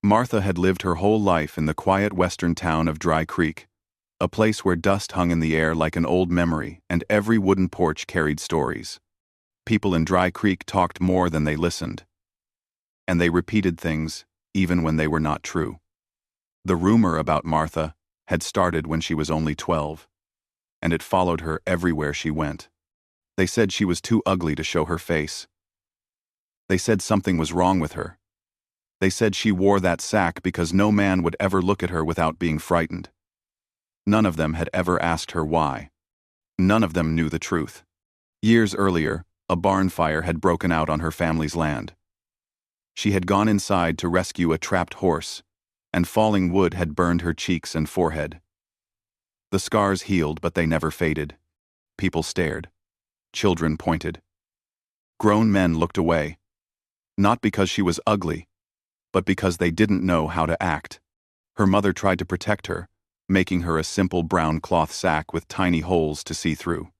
Martha had lived her whole life in the quiet western town of Dry Creek, a place where dust hung in the air like an old memory and every wooden porch carried stories. People in Dry Creek talked more than they listened, and they repeated things even when they were not true. The rumor about Martha had started when she was only 12, and it followed her everywhere she went. They said she was too ugly to show her face. They said something was wrong with her. They said she wore that sack because no man would ever look at her without being frightened. None of them had ever asked her why. None of them knew the truth. Years earlier, a barn fire had broken out on her family's land. She had gone inside to rescue a trapped horse, and falling wood had burned her cheeks and forehead. The scars healed, but they never faded. People stared. Children pointed. Grown men looked away. Not because she was ugly, but because they didn't know how to act. Her mother tried to protect her, making her a simple brown cloth sack with tiny holes to see through.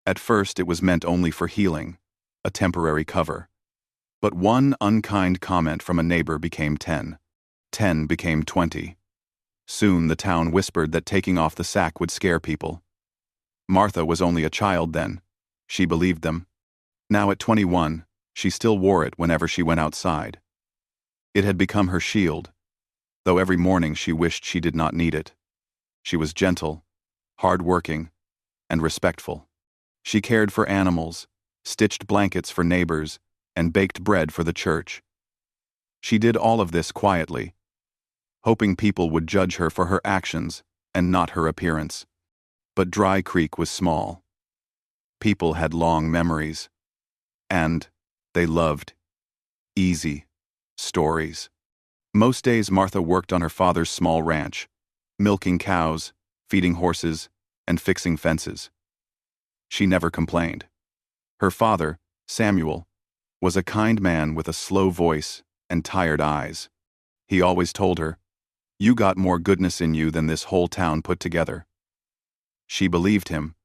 At first it was meant only for healing, a temporary cover. But one unkind comment from a neighbor became 10. 10 became 20. Soon the town whispered that taking off the sack would scare people. Martha was only a child then. She believed them. Now at 21, she still wore it whenever she went outside. It had become her shield, though every morning she wished she did not need it. She was gentle, hard-working, and respectful. She cared for animals, stitched blankets for neighbors, and baked bread for the church. She did all of this quietly, hoping people would judge her for her actions and not her appearance. But Dry Creek was small. People had long memories, and they loved easy stories. Most days Martha worked on her father's small ranch, milking cows, feeding horses, and fixing fences. She never complained. Her father, Samuel, was a kind man with a slow voice and tired eyes. He always told her, "You got more goodness in you than this whole town put together." She believed him,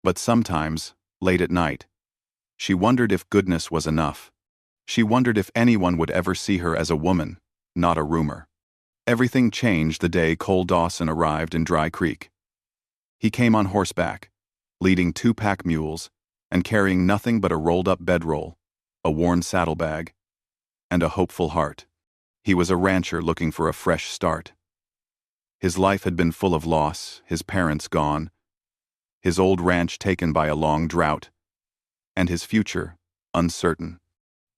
but sometimes, late at night, she wondered if goodness was enough. She wondered if anyone would ever see her as a woman, not a rumor. Everything changed the day Cole Dawson arrived in Dry Creek. He came on horseback, leading 2 pack mules, and carrying nothing but a rolled-up bedroll, a worn saddlebag, and a hopeful heart. He was a rancher looking for a fresh start. His life had been full of loss, his parents gone, his old ranch taken by a long drought, and his future uncertain.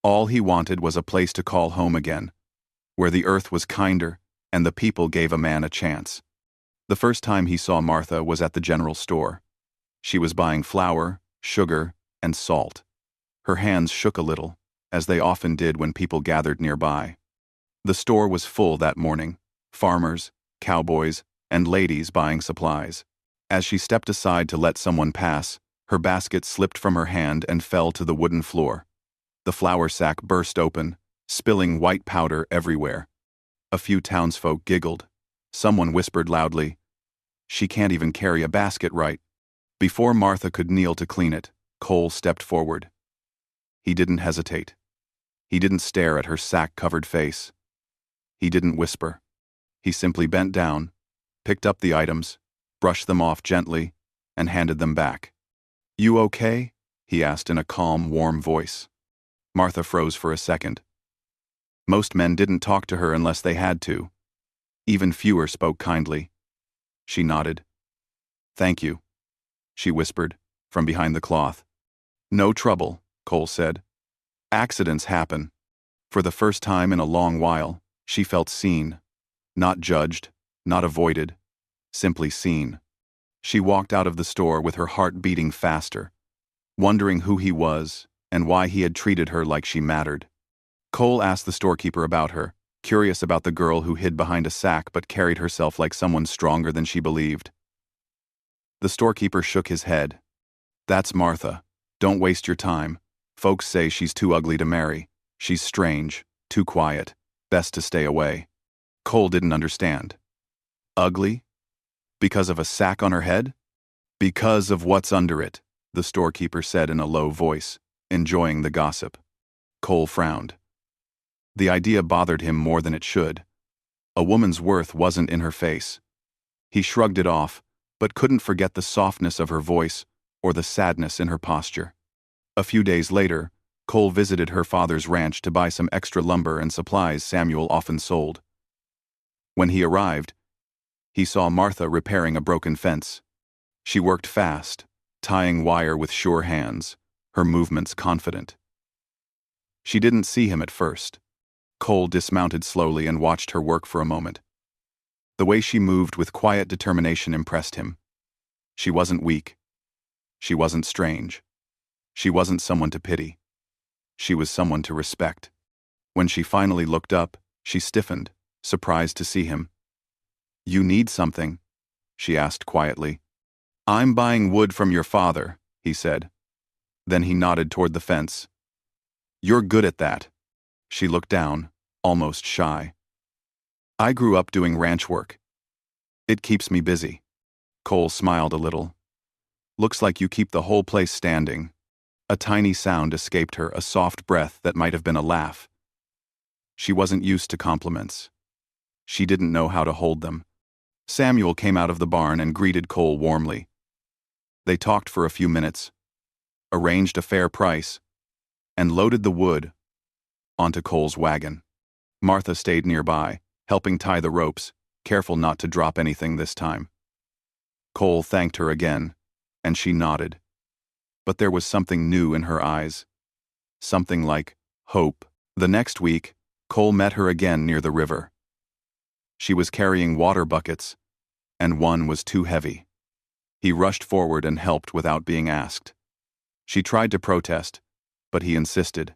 All he wanted was a place to call home again, where the earth was kinder and the people gave a man a chance. The first time he saw Martha was at the general store. She was buying flour, sugar, and salt. Her hands shook a little, as they often did when people gathered nearby. The store was full that morning, farmers, cowboys, and ladies buying supplies. As she stepped aside to let someone pass, her basket slipped from her hand and fell to the wooden floor. The flour sack burst open, spilling white powder everywhere. A few townsfolk giggled. Someone whispered loudly, "She can't even carry a basket right." Before Martha could kneel to clean it, Cole stepped forward. He didn't hesitate. He didn't stare at her sack-covered face. He didn't whisper. He simply bent down, picked up the items, brushed them off gently, and handed them back. "You okay?" he asked in a calm, warm voice. Martha froze for a second. Most men didn't talk to her unless they had to. Even fewer spoke kindly. She nodded. "Thank you," she whispered, from behind the cloth. "No trouble," Cole said. "Accidents happen." For the first time in a long while, she felt seen. Not judged, not avoided, simply seen. She walked out of the store with her heart beating faster, wondering who he was and why he had treated her like she mattered. Cole asked the storekeeper about her, curious about the girl who hid behind a sack but carried herself like someone stronger than she believed. The storekeeper shook his head. "That's Martha. Don't waste your time. Folks say she's too ugly to marry. She's strange, too quiet. Best to stay away." Cole didn't understand. Ugly? Because of a sack on her head? "Because of what's under it," the storekeeper said in a low voice, enjoying the gossip. Cole frowned. The idea bothered him more than it should. A woman's worth wasn't in her face. He shrugged it off, but couldn't forget the softness of her voice or the sadness in her posture. A few days later, Cole visited her father's ranch to buy some extra lumber and supplies Samuel often sold. When he arrived, he saw Martha repairing a broken fence. She worked fast, tying wire with sure hands, her movements confident. She didn't see him at first. Cole dismounted slowly and watched her work for a moment. The way she moved with quiet determination impressed him. She wasn't weak. She wasn't strange. She wasn't someone to pity. She was someone to respect. When she finally looked up, she stiffened, surprised to see him. "You need something?" she asked quietly. "I'm buying wood from your father," he said. Then he nodded toward the fence. "You're good at that." She looked down, almost shy. "I grew up doing ranch work. It keeps me busy." Cole smiled a little. "Looks like you keep the whole place standing." A tiny sound escaped her, a soft breath that might have been a laugh. She wasn't used to compliments. She didn't know how to hold them. Samuel came out of the barn and greeted Cole warmly. They talked for a few minutes, arranged a fair price, and loaded the wood onto Cole's wagon. Martha stayed nearby, helping tie the ropes, careful not to drop anything this time. Cole thanked her again, and she nodded. But there was something new in her eyes. Something like hope. The next week, Cole met her again near the river. She was carrying water buckets, and one was too heavy. He rushed forward and helped without being asked. She tried to protest, but he insisted.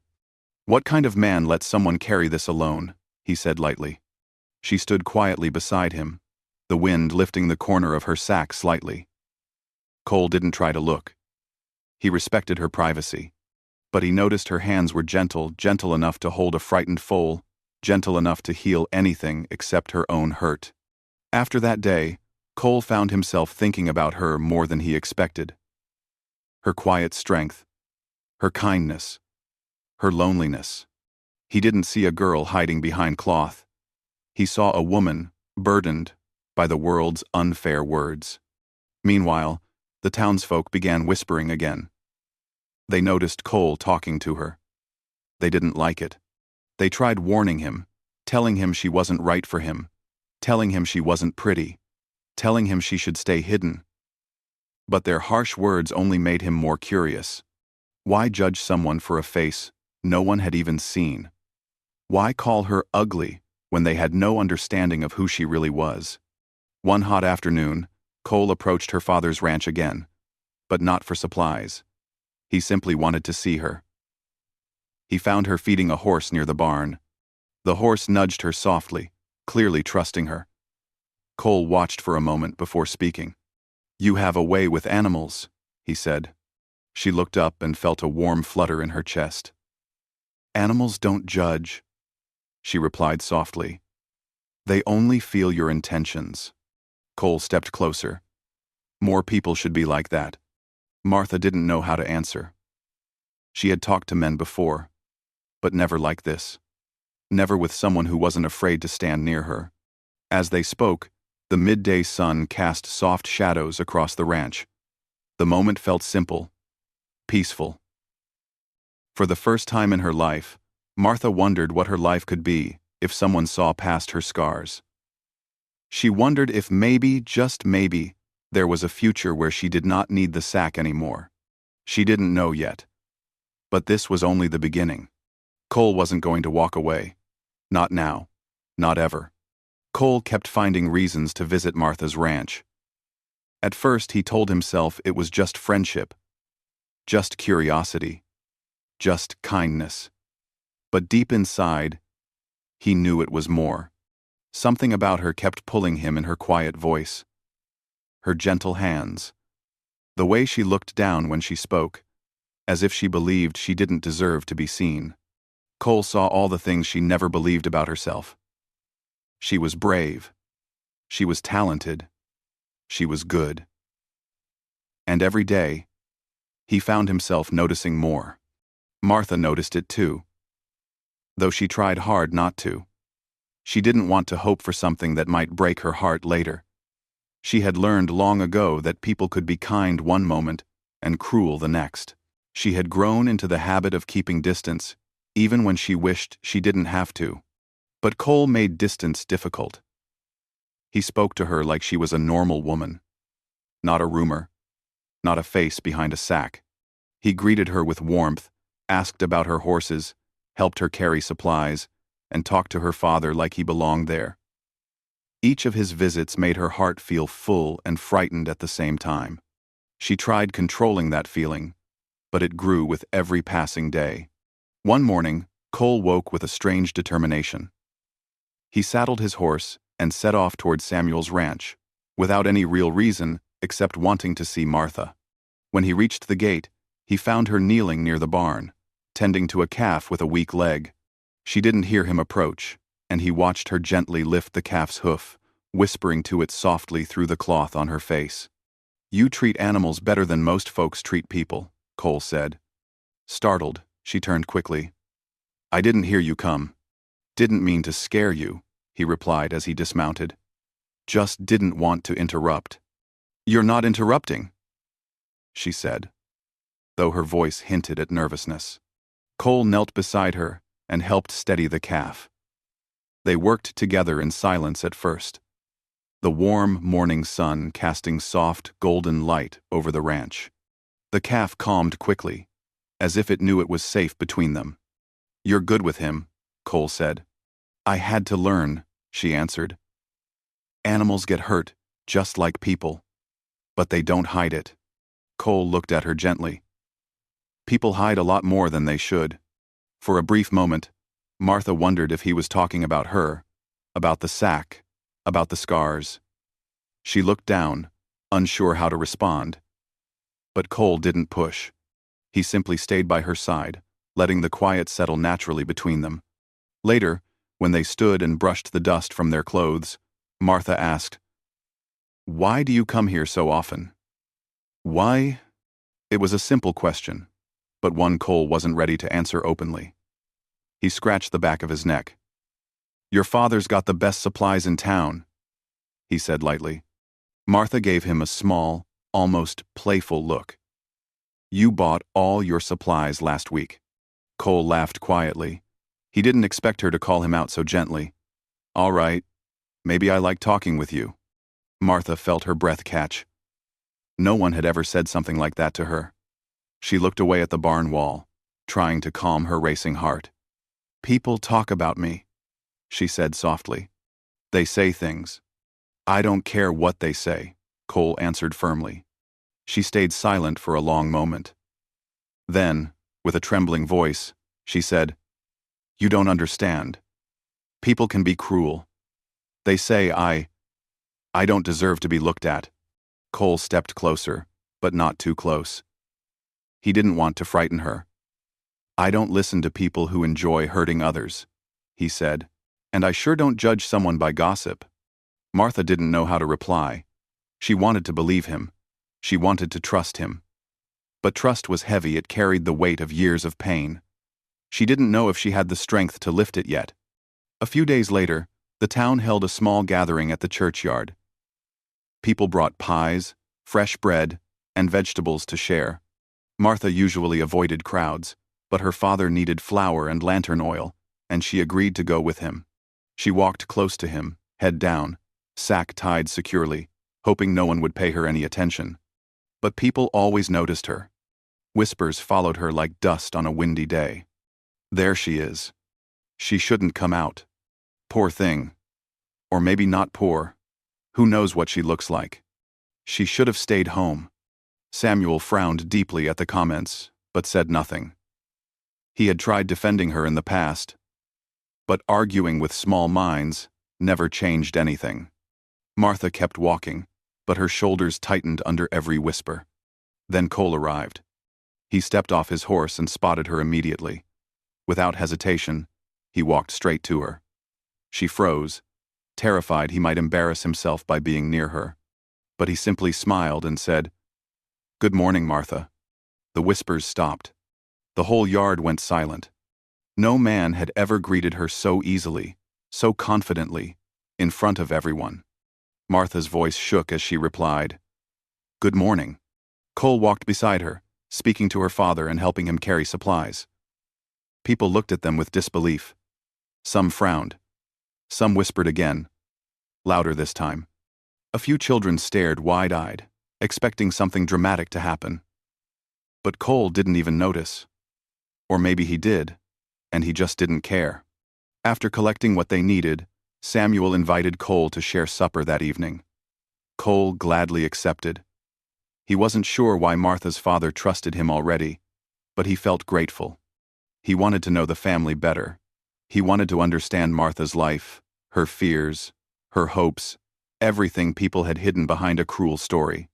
"What kind of man lets someone carry this alone?" he said lightly. She stood quietly beside him, the wind lifting the corner of her sack slightly. Cole didn't try to look. He respected her privacy. But he noticed her hands were gentle, gentle enough to hold a frightened foal, gentle enough to heal anything except her own hurt. After that day, Cole found himself thinking about her more than he expected. Her quiet strength, her kindness, her loneliness. He didn't see a girl hiding behind cloth. He saw a woman burdened by the world's unfair words. Meanwhile, the townsfolk began whispering again. They noticed Cole talking to her. They didn't like it. They tried warning him, telling him she wasn't right for him, telling him she wasn't pretty, telling him she should stay hidden. But their harsh words only made him more curious. Why judge someone for a face no one had even seen? Why call her ugly when they had no understanding of who she really was? One hot afternoon, Cole approached her father's ranch again, but not for supplies. He simply wanted to see her. He found her feeding a horse near the barn. The horse nudged her softly, clearly trusting her. Cole watched for a moment before speaking. "You have a way with animals," he said. She looked up and felt a warm flutter in her chest. "Animals don't judge," she replied softly. "They only feel your intentions." Cole stepped closer. More people should be like that. Martha didn't know how to answer. She had talked to men before, but never like this. Never with someone who wasn't afraid to stand near her. As they spoke, the midday sun cast soft shadows across the ranch. The moment felt simple, peaceful. For the first time in her life, Martha wondered what her life could be if someone saw past her scars. She wondered if maybe, just maybe, there was a future where she did not need the sack anymore. She didn't know yet. But this was only the beginning. Cole wasn't going to walk away. Not now. Not ever. Cole kept finding reasons to visit Martha's ranch. At first he told himself it was just friendship, just curiosity, just kindness. But deep inside, he knew it was more. Something about her kept pulling him in her quiet voice. Her gentle hands. The way she looked down when she spoke, as if she believed she didn't deserve to be seen. Cole saw all the things she never believed about herself. She was brave. She was talented. She was good. And every day, he found himself noticing more. Martha noticed it too. though she tried hard not to. She didn't want to hope for something that might break her heart later. She had learned long ago that people could be kind one moment and cruel the next. She had grown into the habit of keeping distance, even when she wished she didn't have to. But Cole made distance difficult. He spoke to her like she was a normal woman, not a rumor, not a face behind a sack. He greeted her with warmth, asked about her horses, helped her carry supplies, and talked to her father like he belonged there. Each of his visits made her heart feel full and frightened at the same time. She tried controlling that feeling, but it grew with every passing day. One morning, Cole woke with a strange determination. He saddled his horse and set off toward Samuel's ranch, without any real reason except wanting to see Martha. When he reached the gate, he found her kneeling near the barn, tending to a calf with a weak leg. She didn't hear him approach, and he watched her gently lift the calf's hoof, whispering to it softly through the cloth on her face. "You treat animals better than most folks treat people," Cole said. Startled, she turned quickly. "I didn't hear you come. Didn't mean to scare you," he replied as he dismounted. "Just didn't want to interrupt." "You're not interrupting," she said, though her voice hinted at nervousness. Cole knelt beside her and helped steady the calf. They worked together in silence at first, the warm morning sun casting soft, golden light over the ranch. The calf calmed quickly, as if it knew it was safe between them. "You're good with him," Cole said. "I had to learn," she answered. "Animals get hurt, just like people. But they don't hide it." Cole looked at her gently. "People hide a lot more than they should." For a brief moment, Martha wondered if he was talking about her, about the sack, about the scars. She looked down, unsure how to respond. But Cole didn't push. He simply stayed by her side, letting the quiet settle naturally between them. Later, when they stood and brushed the dust from their clothes, Martha asked, "Why do you come here so often?" Why? It was a simple question, but one Cole wasn't ready to answer openly. He scratched the back of his neck. "Your father's got the best supplies in town," he said lightly. Martha gave him a small, almost playful look. "You bought all your supplies last week." Cole laughed quietly. He didn't expect her to call him out so gently. "All right, maybe I like talking with you." Martha felt her breath catch. No one had ever said something like that to her. She looked away at the barn wall, trying to calm her racing heart. "People talk about me," she said softly. "They say things. I don't care what they say," Cole answered firmly. She stayed silent for a long moment. Then, with a trembling voice, she said, "You don't understand. People can be cruel. They say I don't deserve to be looked at." Cole stepped closer, but not too close. He didn't want to frighten her. "I don't listen to people who enjoy hurting others," he said, "and I sure don't judge someone by gossip." Martha didn't know how to reply. She wanted to believe him. She wanted to trust him. But trust was heavy. It carried the weight of years of pain. She didn't know if she had the strength to lift it yet. A few days later, the town held a small gathering at the churchyard. People brought pies, fresh bread, and vegetables to share. Martha usually avoided crowds, but her father needed flour and lantern oil, and she agreed to go with him. She walked close to him, head down, sack tied securely, hoping no one would pay her any attention. But people always noticed her. Whispers followed her like dust on a windy day. "There she is. She shouldn't come out. Poor thing. Or maybe not poor. Who knows what she looks like. She should have stayed home." Samuel frowned deeply at the comments, but said nothing. He had tried defending her in the past, but arguing with small minds never changed anything. Martha kept walking, but her shoulders tightened under every whisper. Then Cole arrived. He stepped off his horse and spotted her immediately. Without hesitation, he walked straight to her. She froze, terrified he might embarrass himself by being near her. But he simply smiled and said, "Good morning, Martha." The whispers stopped. The whole yard went silent. No man had ever greeted her so easily, so confidently, in front of everyone. Martha's voice shook as she replied, "Good morning." Cole walked beside her, speaking to her father and helping him carry supplies. People looked at them with disbelief. Some frowned. Some whispered again, louder this time. A few children stared wide-eyed, expecting something dramatic to happen. But Cole didn't even notice. Or maybe he did, and he just didn't care. After collecting what they needed, Samuel invited Cole to share supper that evening. Cole gladly accepted. He wasn't sure why Martha's father trusted him already, but he felt grateful. He wanted to know the family better. He wanted to understand Martha's life, her fears, her hopes, everything people had hidden behind a cruel story.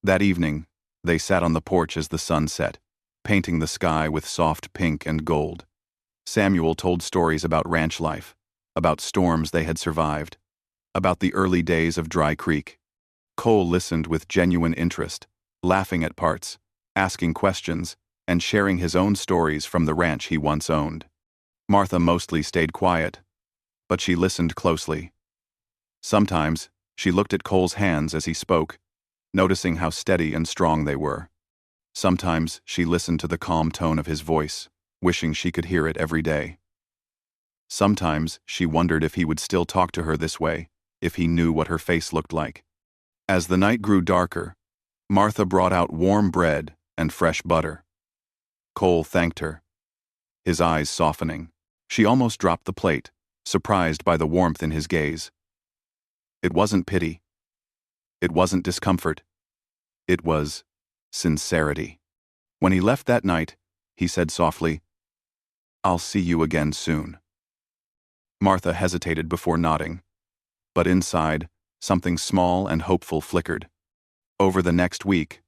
That evening, they sat on the porch as the sun set, painting the sky with soft pink and gold. Samuel told stories about ranch life, about storms they had survived, about the early days of Dry Creek. Cole listened with genuine interest, laughing at parts, asking questions, and sharing his own stories from the ranch he once owned. Martha mostly stayed quiet, but she listened closely. Sometimes, she looked at Cole's hands as he spoke, noticing how steady and strong they were. Sometimes, she listened to the calm tone of his voice, wishing she could hear it every day. Sometimes, she wondered if he would still talk to her this way, if he knew what her face looked like. As the night grew darker, Martha brought out warm bread and fresh butter. Cole thanked her, his eyes softening. She almost dropped the plate, surprised by the warmth in his gaze. It wasn't pity. It wasn't discomfort. It was sincerity. When he left that night, he said softly, "I'll see you again soon." Martha hesitated before nodding, but inside, something small and hopeful flickered. Over the next week,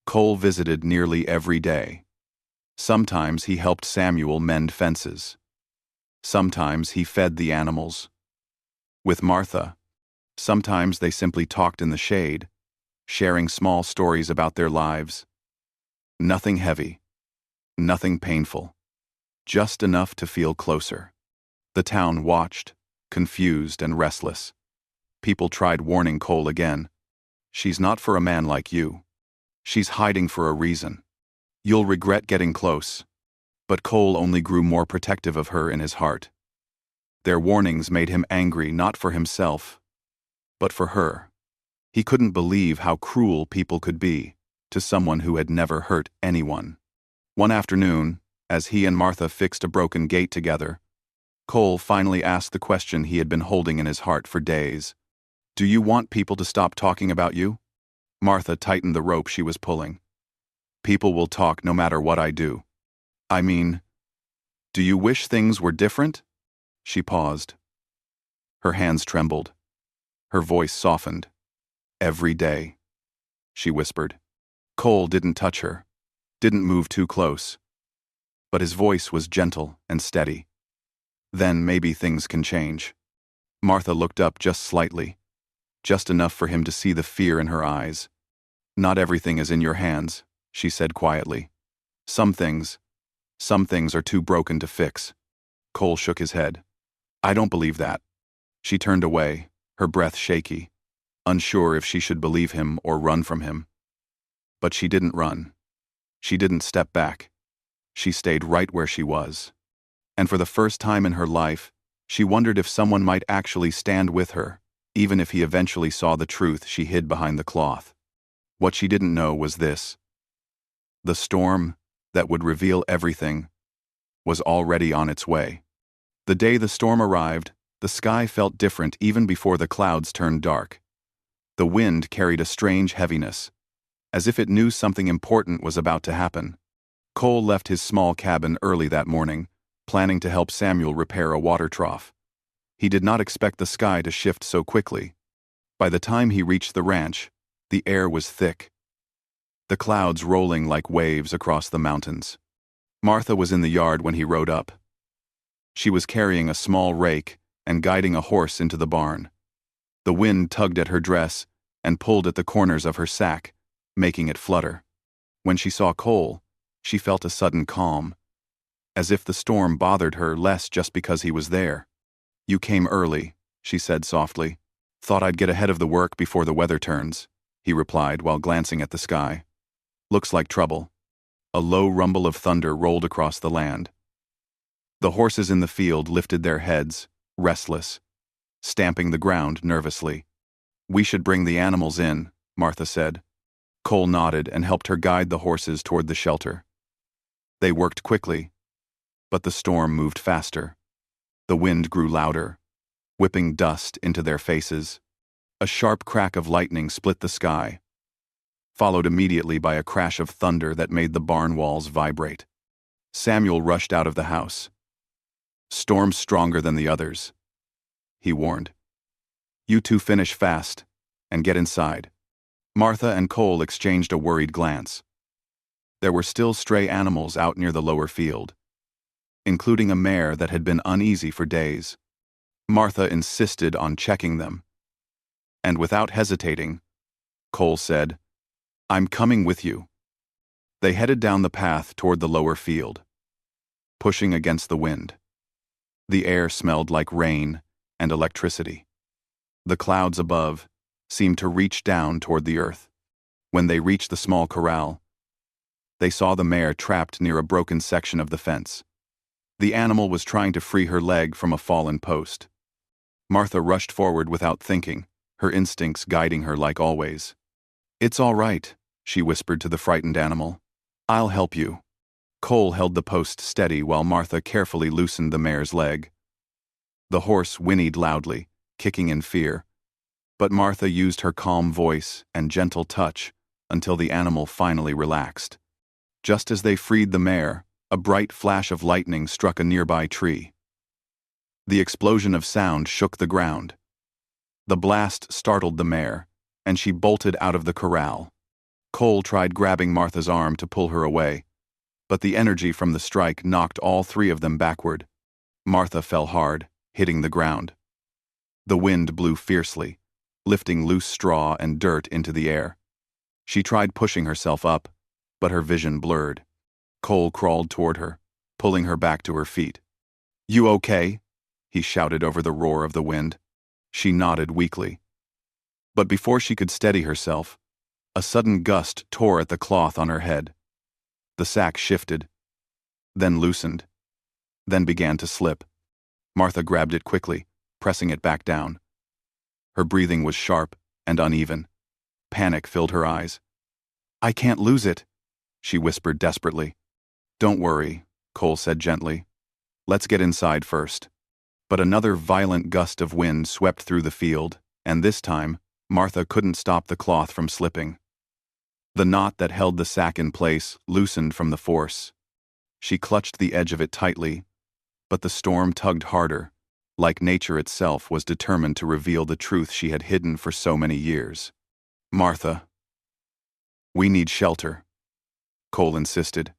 Cole visited nearly every day. Sometimes he helped Samuel mend fences. Sometimes he fed the animals. With Martha, sometimes they simply talked in the shade, sharing small stories about their lives. Nothing heavy, nothing painful, just enough to feel closer. The town watched, confused and restless. People tried warning Cole again. "She's not for a man like you. She's hiding for a reason. You'll regret getting close." But Cole only grew more protective of her in his heart. Their warnings made him angry not for himself, but for her. He couldn't believe how cruel people could be to someone who had never hurt anyone. One afternoon, as he and Martha fixed a broken gate together, Cole finally asked the question he had been holding in his heart for days. "Do you want people to stop talking about you?" Martha tightened the rope she was pulling. "People will talk no matter what I do. I mean, do you wish things were different?" She paused. Her hands trembled. Her voice softened. "Every day," she whispered. Cole didn't touch her, didn't move too close. But his voice was gentle and steady. "Then maybe things can change." Martha looked up just slightly, just enough for him to see the fear in her eyes. "Not everything is in your hands," she said quietly. Some things are too broken to fix." Cole shook his head. "I don't believe that." She turned away, her breath shaky, unsure if she should believe him or run from him. But she didn't run. She didn't step back. She stayed right where she was. And for the first time in her life, she wondered if someone might actually stand with her, even if he eventually saw the truth she hid behind the cloth. What she didn't know was this: the storm that would reveal everything was already on its way. The day the storm arrived, the sky felt different even before the clouds turned dark. The wind carried a strange heaviness, as if it knew something important was about to happen. Cole left his small cabin early that morning, planning to help Samuel repair a water trough. He did not expect the sky to shift so quickly. By the time he reached the ranch, the air was thick, the clouds rolling like waves across the mountains. Martha was in the yard when he rode up. She was carrying a small rake and guiding a horse into the barn. The wind tugged at her dress and pulled at the corners of her sack, making it flutter. When she saw Cole, she felt a sudden calm, as if the storm bothered her less just because he was there. "You came early," she said softly. "Thought I'd get ahead of the work before the weather turns," he replied while glancing at the sky. "Looks like trouble." A low rumble of thunder rolled across the land. The horses in the field lifted their heads, restless, stamping the ground nervously. "We should bring the animals in," Martha said. Cole nodded and helped her guide the horses toward the shelter. They worked quickly, but the storm moved faster. The wind grew louder, whipping dust into their faces. A sharp crack of lightning split the sky, followed immediately by a crash of thunder that made the barn walls vibrate. Samuel rushed out of the house. "Storm's stronger than the others," he warned. "You two finish fast and get inside." Martha and Cole exchanged a worried glance. There were still stray animals out near the lower field, including a mare that had been uneasy for days. Martha insisted on checking them. And without hesitating, Cole said, "I'm coming with you." They headed down the path toward the lower field, pushing against the wind. The air smelled like rain and electricity. The clouds above seemed to reach down toward the earth. When they reached the small corral, they saw the mare trapped near a broken section of the fence. The animal was trying to free her leg from a fallen post. Martha rushed forward without thinking, her instincts guiding her like always. "It's all right," she whispered to the frightened animal. "I'll help you." Cole held the post steady while Martha carefully loosened the mare's leg. The horse whinnied loudly, kicking in fear, but Martha used her calm voice and gentle touch until the animal finally relaxed. Just as they freed the mare, a bright flash of lightning struck a nearby tree. The explosion of sound shook the ground. The blast startled the mare, and she bolted out of the corral. Cole tried grabbing Martha's arm to pull her away, but the energy from the strike knocked all three of them backward. Martha fell hard, hitting the ground. The wind blew fiercely, lifting loose straw and dirt into the air. She tried pushing herself up, but her vision blurred. Cole crawled toward her, pulling her back to her feet. "You okay?" he shouted over the roar of the wind. She nodded weakly. But before she could steady herself, a sudden gust tore at the cloth on her head. The sack shifted, then loosened, then began to slip. Martha grabbed it quickly, pressing it back down. Her breathing was sharp and uneven. Panic filled her eyes. "I can't lose it," she whispered desperately. "Don't worry," Cole said gently. "Let's get inside first." But another violent gust of wind swept through the field, and this time, Martha couldn't stop the cloth from slipping. The knot that held the sack in place loosened from the force. She clutched the edge of it tightly, but the storm tugged harder, like nature itself was determined to reveal the truth she had hidden for so many years. "Martha, we need shelter," Cole insisted.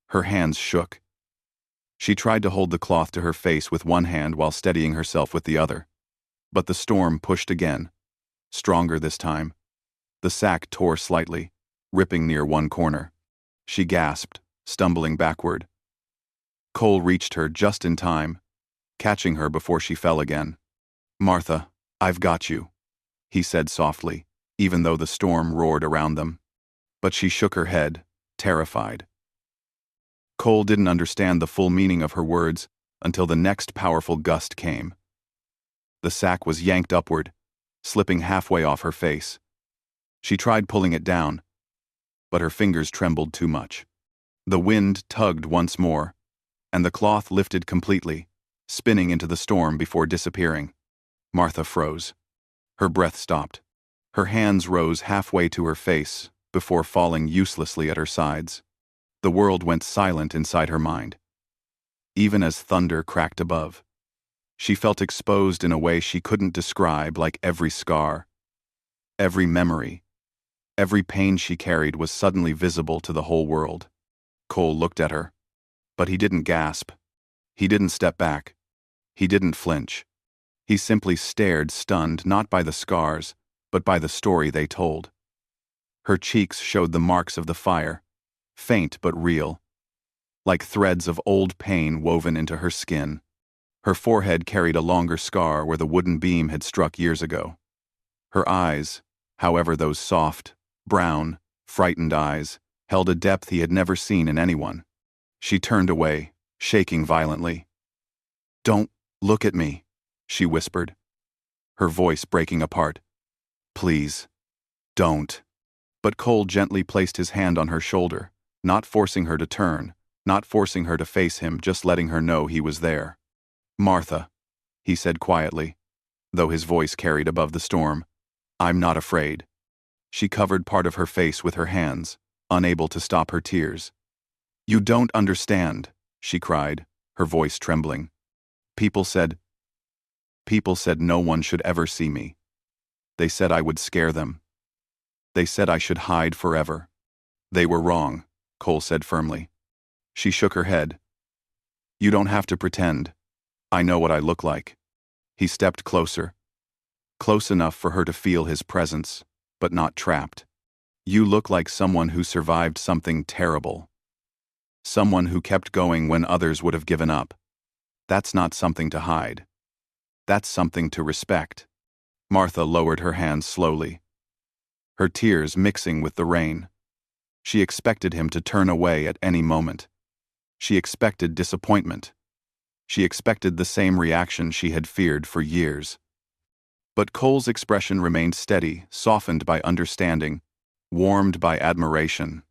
Her hands shook. She tried to hold the cloth to her face with one hand while steadying herself with the other. But the storm pushed again, stronger this time. The sack tore slightly, ripping near one corner. She gasped, stumbling backward. Cole reached her just in time, catching her before she fell again. "Martha, I've got you," he said softly, even though the storm roared around them. But she shook her head, terrified. Cole didn't understand the full meaning of her words until the next powerful gust came. The sack was yanked upward, slipping halfway off her face. She tried pulling it down, but her fingers trembled too much. The wind tugged once more, and the cloth lifted completely, spinning into the storm before disappearing. Martha froze. Her breath stopped. Her hands rose halfway to her face before falling uselessly at her sides. The world went silent inside her mind. Even as thunder cracked above, she felt exposed in a way she couldn't describe, like every scar, every memory, every pain she carried was suddenly visible to the whole world. Cole looked at her, but he didn't gasp. He didn't step back. He didn't flinch. He simply stared, stunned not by the scars, but by the story they told. Her cheeks showed the marks of the fire, faint but real, like threads of old pain woven into her skin. Her forehead carried a longer scar where the wooden beam had struck years ago. Her eyes, however, those soft, brown, frightened eyes, held a depth he had never seen in anyone. She turned away, shaking violently. "Don't look at me," she whispered, her voice breaking apart. "Please, don't." But Cole gently placed his hand on her shoulder, not forcing her to turn, not forcing her to face him, just letting her know he was there. "Martha," he said quietly, though his voice carried above the storm, "I'm not afraid." She covered part of her face with her hands, unable to stop her tears. "You don't understand," she cried, her voice trembling. People said no one should ever see me. They said I would scare them. They said I should hide forever." "They were wrong," Cole said firmly. She shook her head. "You don't have to pretend. I know what I look like." He stepped closer, close enough for her to feel his presence, but not trapped. "You look like someone who survived something terrible. Someone who kept going when others would have given up. That's not something to hide. That's something to respect." Martha lowered her hands slowly, her tears mixing with the rain. She expected him to turn away at any moment. She expected disappointment. She expected the same reaction she had feared for years. But Cole's expression remained steady, softened by understanding, warmed by admiration.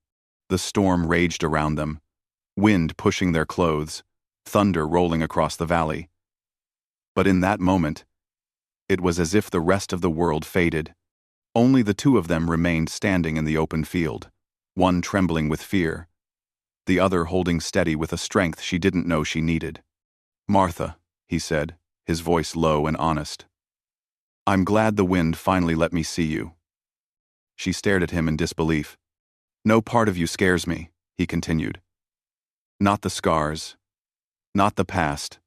The storm raged around them, wind pushing their clothes, thunder rolling across the valley. But in that moment, it was as if the rest of the world faded. Only the two of them remained standing in the open field, one trembling with fear, the other holding steady with a strength she didn't know she needed. "Martha," he said, his voice low and honest, "I'm glad the wind finally let me see you." She stared at him in disbelief. "No part of you scares me," he continued. "Not the scars, not the past,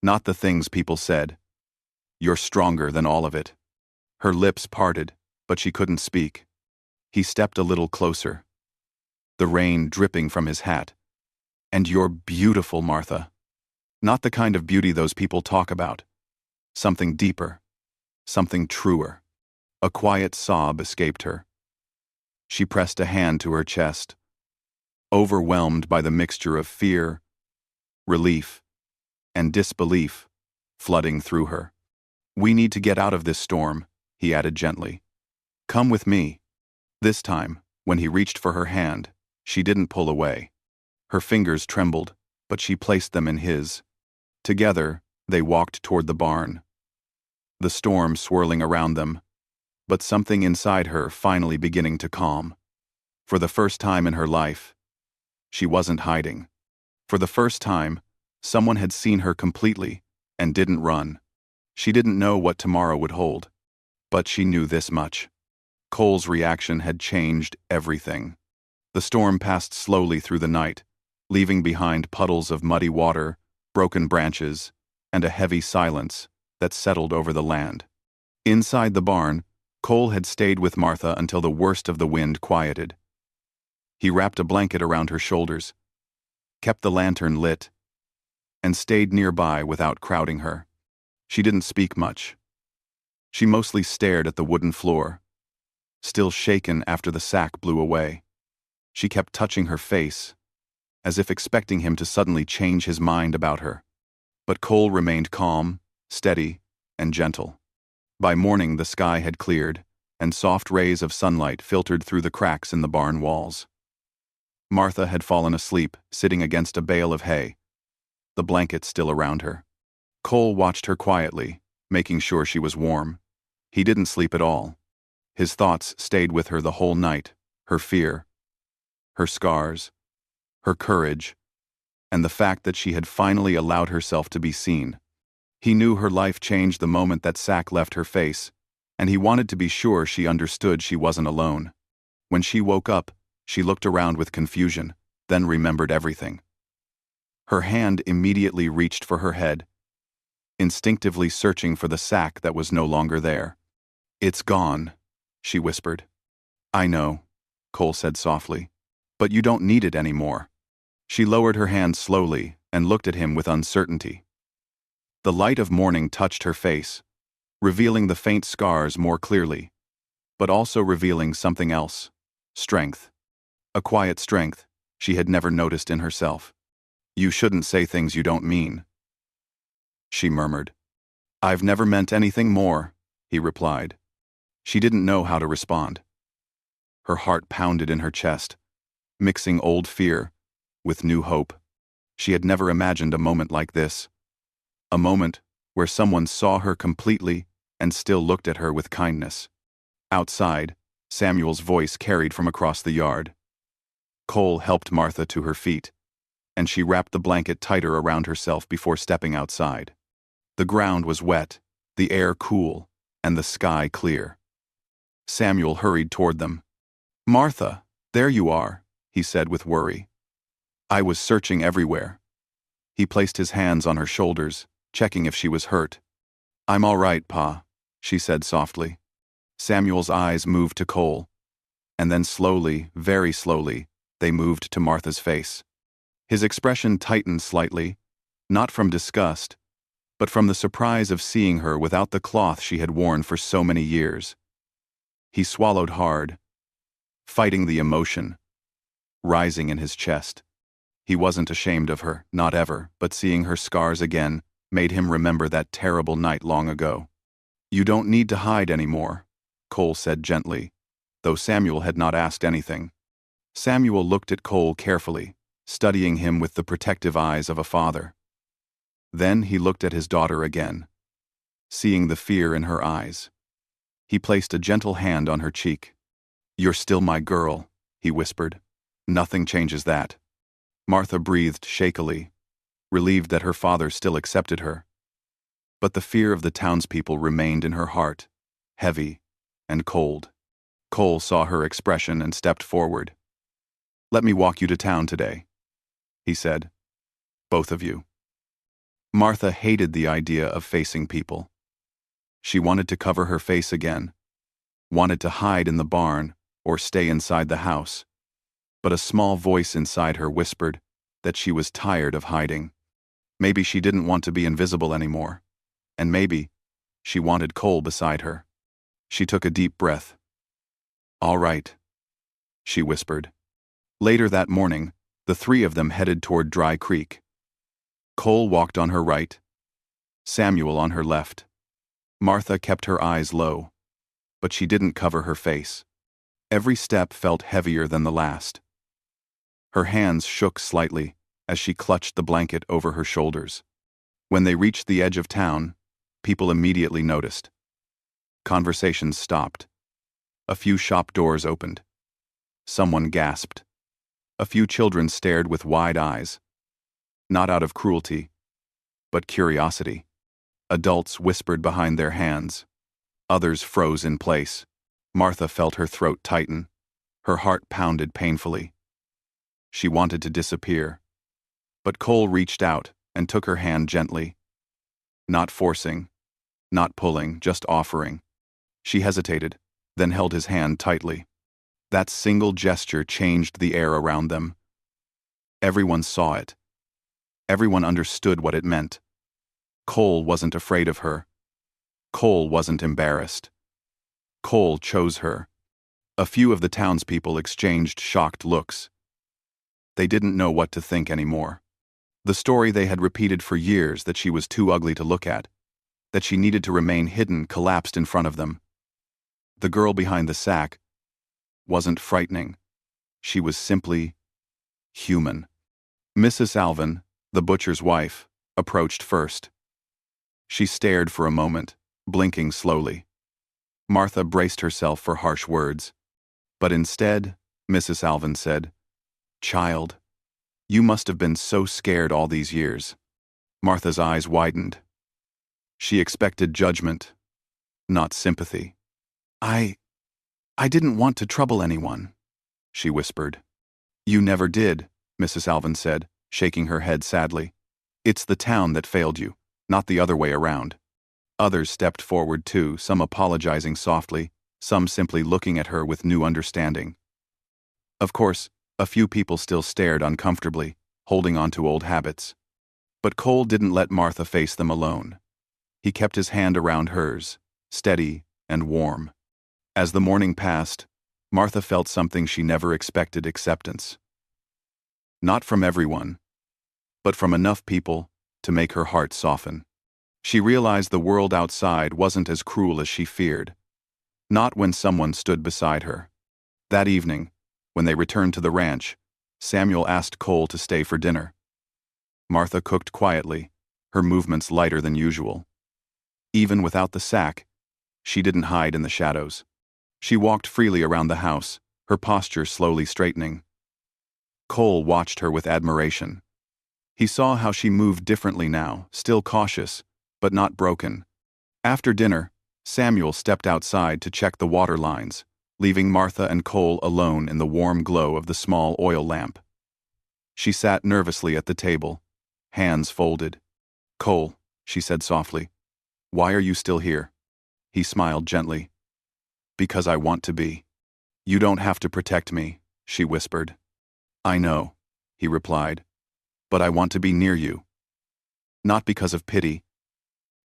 not the things people said. You're stronger than all of it." Her lips parted, but she couldn't speak. He stepped a little closer, the rain dripping from his hat. "And you're beautiful, Martha. Not the kind of beauty those people talk about. Something deeper, something truer." A quiet sob escaped her. She pressed a hand to her chest, overwhelmed by the mixture of fear, relief, and disbelief flooding through her. "We need to get out of this storm," he added gently. "Come with me." This time, when he reached for her hand, she didn't pull away. Her fingers trembled, but she placed them in his. Together, they walked toward the barn, the storm swirling around them, but something inside her finally beginning to calm. For the first time in her life, she wasn't hiding. For the first time, someone had seen her completely and didn't run. She didn't know what tomorrow would hold, but she knew this much. Cole's reaction had changed everything. The storm passed slowly through the night, leaving behind puddles of muddy water, broken branches, and a heavy silence that settled over the land. Inside the barn, Cole had stayed with Martha until the worst of the wind quieted. He wrapped a blanket around her shoulders, kept the lantern lit, and stayed nearby without crowding her. She didn't speak much. She mostly stared at the wooden floor, still shaken after the sack blew away. She kept touching her face, as if expecting him to suddenly change his mind about her. But Cole remained calm, steady, and gentle. By morning the sky had cleared, and soft rays of sunlight filtered through the cracks in the barn walls. Martha had fallen asleep, sitting against a bale of hay, the blanket still around her. Cole watched her quietly, making sure she was warm. He didn't sleep at all. His thoughts stayed with her the whole night, her fear, her scars, her courage, and the fact that she had finally allowed herself to be seen. He knew her life changed the moment that sack left her face, and he wanted to be sure she understood she wasn't alone. When she woke up, she looked around with confusion, then remembered everything. Her hand immediately reached for her head, instinctively searching for the sack that was no longer there. "It's gone," she whispered. "I know," Cole said softly, "but you don't need it anymore." She lowered her hand slowly and looked at him with uncertainty. The light of morning touched her face, revealing the faint scars more clearly, but also revealing something else: strength. A quiet strength she had never noticed in herself. "You shouldn't say things you don't mean," she murmured. "I've never meant anything more," he replied. She didn't know how to respond. Her heart pounded in her chest, mixing old fear with new hope. She had never imagined a moment like this. A moment where someone saw her completely and still looked at her with kindness. Outside, Samuel's voice carried from across the yard. Cole helped Martha to her feet, and she wrapped the blanket tighter around herself before stepping outside. The ground was wet, the air cool, and the sky clear. Samuel hurried toward them. "Martha, there you are," he said with worry. "I was searching everywhere." He placed his hands on her shoulders, checking if she was hurt. "I'm all right, Pa," she said softly. Samuel's eyes moved to Cole, and then slowly, very slowly, they moved to Martha's face. His expression tightened slightly, not from disgust, but from the surprise of seeing her without the cloth she had worn for so many years. He swallowed hard, fighting the emotion rising in his chest. He wasn't ashamed of her, not ever, but seeing her scars again made him remember that terrible night long ago. "You don't need to hide anymore," Cole said gently, though Samuel had not asked anything. Samuel looked at Cole carefully, studying him with the protective eyes of a father. Then he looked at his daughter again, seeing the fear in her eyes. He placed a gentle hand on her cheek. "You're still my girl," he whispered. "Nothing changes that." Martha breathed shakily, relieved that her father still accepted her. But the fear of the townspeople remained in her heart, heavy and cold. Cole saw her expression and stepped forward. "Let me walk you to town today," he said. "Both of you." Martha hated the idea of facing people. She wanted to cover her face again, wanted to hide in the barn or stay inside the house. But a small voice inside her whispered that she was tired of hiding. Maybe she didn't want to be invisible anymore, and maybe she wanted Cole beside her. She took a deep breath. "All right," she whispered. Later that morning, the three of them headed toward Dry Creek. Cole walked on her right, Samuel on her left. Martha kept her eyes low, but she didn't cover her face. Every step felt heavier than the last. Her hands shook slightly as she clutched the blanket over her shoulders. When they reached the edge of town, people immediately noticed. Conversations stopped. A few shop doors opened. Someone gasped. A few children stared with wide eyes, not out of cruelty, but curiosity. Adults whispered behind their hands. Others froze in place. Martha felt her throat tighten. Her heart pounded painfully. She wanted to disappear. But Cole reached out and took her hand gently. Not forcing, not pulling, just offering. She hesitated, then held his hand tightly. That single gesture changed the air around them. Everyone saw it. Everyone understood what it meant. Cole wasn't afraid of her. Cole wasn't embarrassed. Cole chose her. A few of the townspeople exchanged shocked looks. They didn't know what to think anymore. The story they had repeated for years, that she was too ugly to look at, that she needed to remain hidden, collapsed in front of them. The girl behind the sack wasn't frightening. She was simply human. Mrs. Alvin, the butcher's wife, approached first. She stared for a moment, blinking slowly. Martha braced herself for harsh words. But instead, Mrs. Alvin said, "Child, you must have been so scared all these years." Martha's eyes widened. She expected judgment, not sympathy. I didn't want to trouble anyone," she whispered. "You never did," Mrs. Alvin said, shaking her head sadly. "It's the town that failed you, not the other way around." Others stepped forward too, some apologizing softly, some simply looking at her with new understanding. Of course, a few people still stared uncomfortably, holding on to old habits. But Cole didn't let Martha face them alone. He kept his hand around hers, steady and warm. As the morning passed, Martha felt something she never expected: acceptance. Not from everyone, but from enough people to make her heart soften. She realized the world outside wasn't as cruel as she feared. Not when someone stood beside her. That evening, when they returned to the ranch, Samuel asked Cole to stay for dinner. Martha cooked quietly, her movements lighter than usual. Even without the sack, she didn't hide in the shadows. She walked freely around the house, her posture slowly straightening. Cole watched her with admiration. He saw how she moved differently now, still cautious, but not broken. After dinner, Samuel stepped outside to check the water lines, leaving Martha and Cole alone in the warm glow of the small oil lamp. She sat nervously at the table, hands folded. "Cole," she said softly, "why are you still here?" He smiled gently. "Because I want to be." "You don't have to protect me," she whispered. "I know," he replied, "but I want to be near you. Not because of pity,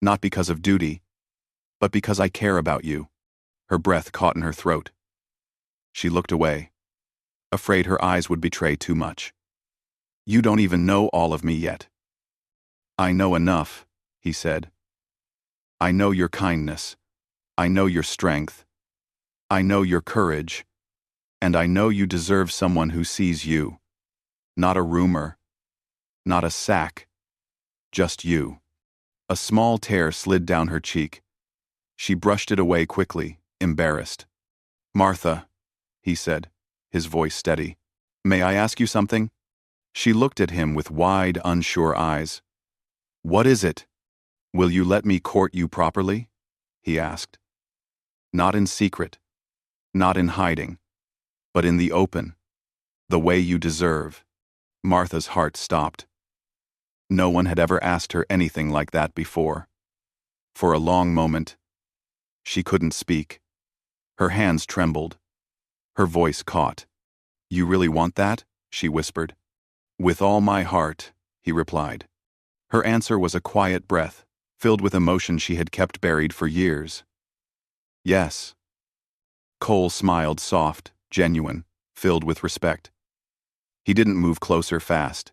not because of duty, but because I care about you." Her breath caught in her throat. She looked away, afraid her eyes would betray too much. "You don't even know all of me yet." "I know enough," he said. "I know your kindness. I know your strength. I know your courage. And I know you deserve someone who sees you. Not a rumor. Not a sack. Just you." A small tear slid down her cheek. She brushed it away quickly, embarrassed. "Martha," he said, his voice steady, "may I ask you something?" She looked at him with wide, unsure eyes. "What is it?" "Will you let me court you properly?" he asked. "Not in secret, not in hiding, but in the open, the way you deserve." Martha's heart stopped. No one had ever asked her anything like that before. For a long moment, she couldn't speak. Her hands trembled. Her voice caught. "You really want that?" she whispered. "With all my heart," he replied. Her answer was a quiet breath, filled with emotion she had kept buried for years. "Yes." Cole smiled, soft, genuine, filled with respect. He didn't move closer fast.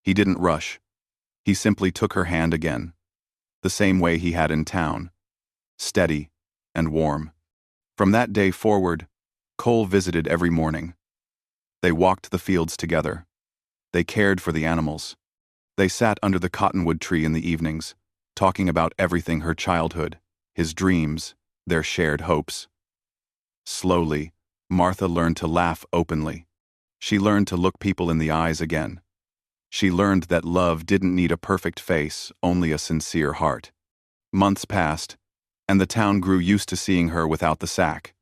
He didn't rush. He simply took her hand again, the same way he had in town, steady and warm. From that day forward, Cole visited every morning. They walked the fields together. They cared for the animals. They sat under the cottonwood tree in the evenings, talking about everything: her childhood, his dreams, their shared hopes. Slowly, Martha learned to laugh openly. She learned to look people in the eyes again. She learned that love didn't need a perfect face, only a sincere heart. Months passed, and the town grew used to seeing her without the sack.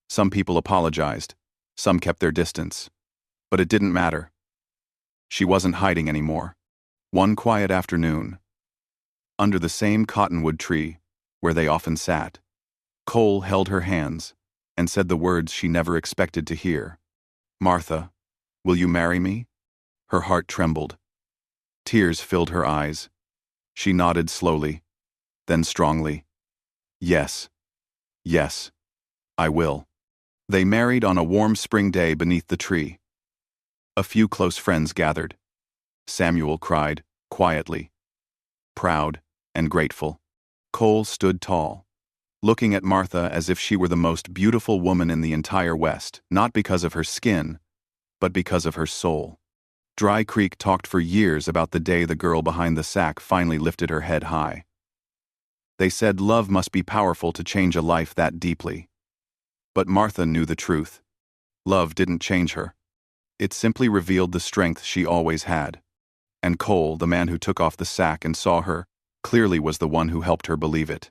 Some people apologized, some kept their distance. But it didn't matter. She wasn't hiding anymore. One quiet afternoon, under the same cottonwood tree where they often sat, Cole held her hands and said the words she never expected to hear. "Martha, will you marry me?" Her heart trembled. Tears filled her eyes. She nodded slowly, then strongly. "Yes. Yes. I will." They married on a warm spring day beneath the tree. A few close friends gathered. Samuel cried, quietly, proud and grateful. Cole stood tall, looking at Martha as if she were the most beautiful woman in the entire West, not because of her skin, but because of her soul. Dry Creek talked for years about the day the girl behind the sack finally lifted her head high. They said love must be powerful to change a life that deeply. But Martha knew the truth. Love didn't change her. It simply revealed the strength she always had. And Cole, the man who took off the sack and saw her, clearly was the one who helped her believe it.